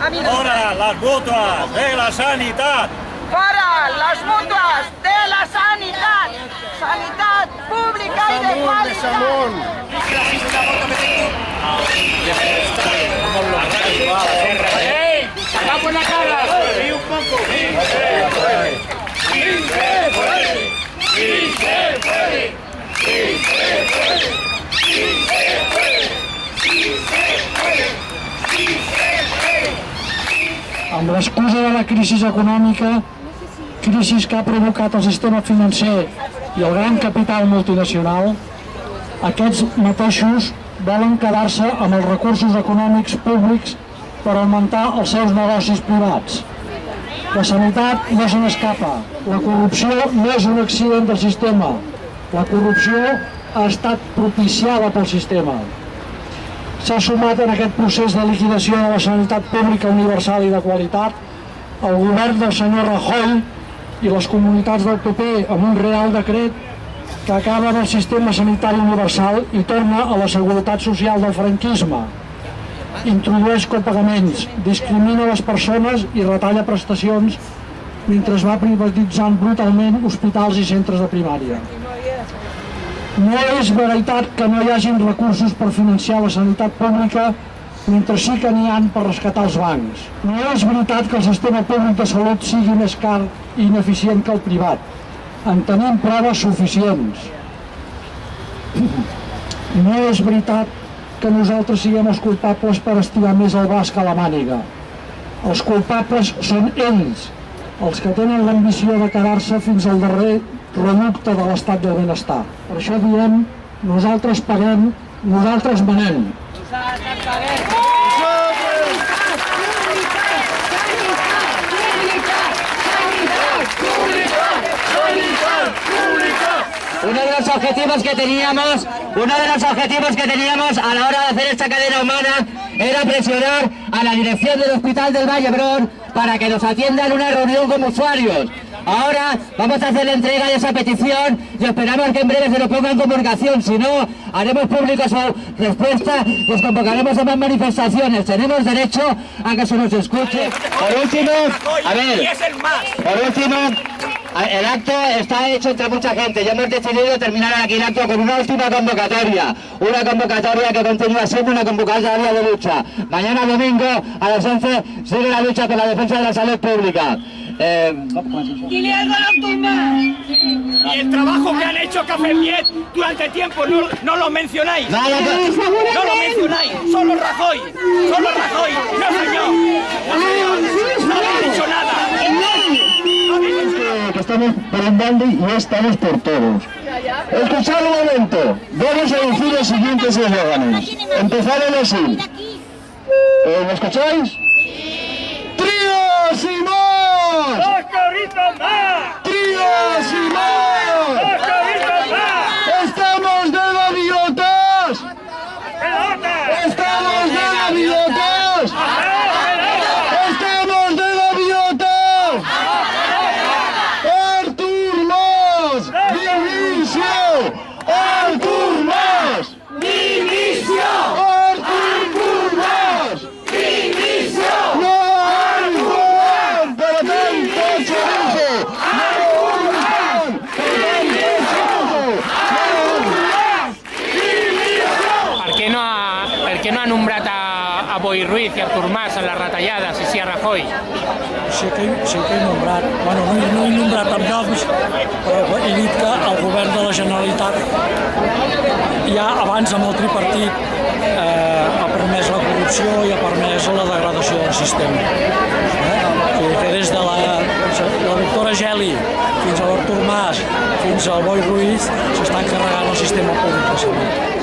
Fora las mutuas de la sanitat! Fora les mútues de la sanitat! Sanitat pública i de qualitat! ¡Ey! ¡Sacamos la cara! ¡Sí, un poco! ¡Sí se puede! ¡Sí se puede! ¡Sí se puede! ¡Sí se puede! ¡Sí se puede! ¡Sí se puede! ¡Sí se puede! Amb l'excusa de la crisi econòmica, crisi que ha provocat el sistema financer i el gran capital multinacional, aquests mateixos volen quedar-se amb els recursos econòmics públics per augmentar els seus negocis privats. La sanitat no se n'escapa, la corrupció no és un accident del sistema, la corrupció ha estat propiciada pel sistema. S'ha sumat en aquest procés de liquidació de la sanitat pública universal i de qualitat el govern del senyor Rajoy i les comunitats del PP amb un real decret que acaba amb el sistema sanitari universal i torna a la seguretat social del franquisme. Introdueix copagaments, discrimina les persones i retalla prestacions mentre es va privatitzant brutalment hospitals i centres de primària. No és veritat que no hi hagin recursos per financiar la sanitat pública mentre sí que n'hi ha per rescatar els bancs. No és veritat que el sistema públic de salut sigui més car i ineficient que el privat. En tenim proves suficients. No és veritat que nosaltres siguem els culpables per estirar més el braç que la màniga. Els culpables són ells, els que tenen l'ambició de quedar-se fins al darrer reducte de l'estat del benestar. Per això diem, nosaltres paguem, nosaltres manem. Uno de los objetivos que teníamos a la hora de hacer esta cadena humana era presionar a la dirección del Hospital del Vall d'Hebron para que nos atienda en una reunión como usuarios. Ahora vamos a hacer la entrega de esa petición y esperamos que en breve se nos ponga en comunicación. Si no, haremos público su respuesta, nos convocaremos a más manifestaciones. Tenemos derecho a que se nos escuche. Por último, el acto está hecho entre mucha gente y hemos decidido terminar aquí el acto con una última convocatoria. Una convocatoria que continúa siendo una convocatoria de lucha. Mañana domingo a las 11 sigue la lucha por la defensa de la salud pública. Dile algo a los tumbas. Y el trabajo que han hecho Café Miet durante tiempo no lo mencionáis. No lo mencionáis. Solo Rajoy. No soy yo. No habéis dicho nada. Que estamos por un bando y no estamos por todos. Escuchad un momento. Vamos a decir los siguientes eslóganes. Empezaremos así. ¿Me escucháis? ¡Tríos y más! ¡Dos corritos más! ¡Tríos y más! ¡Dos corritos más! ¡Estamos de gaviotas! ¡Pelotas! ¡Estamos de gaviotas! ¡Pelotas! ¡Estamos de gaviotas! ¡Artur Mas! ¡Dimissió! ¡Artur Mas! ¡Dimissió! ¡Artur Mas! ¡Dimissió! ¡No hay lugar para tanto chorizo! ¡No hay lugar para tanto chorizo! Per què no ha nombrat a Boi Ruiz i a Artur Mas en les retallades i sí a Rajoy? Sí que he nombrat, bueno, no he nombrat amb noms, però he dit que el govern de la Generalitat ja abans amb el tripartit ha permès la corrupció i ha permès la degradació del sistema. I que des de la doctora Geli fins a l'Artur Mas fins al Boi Ruiz s'estan carregant el sistema públic de salut.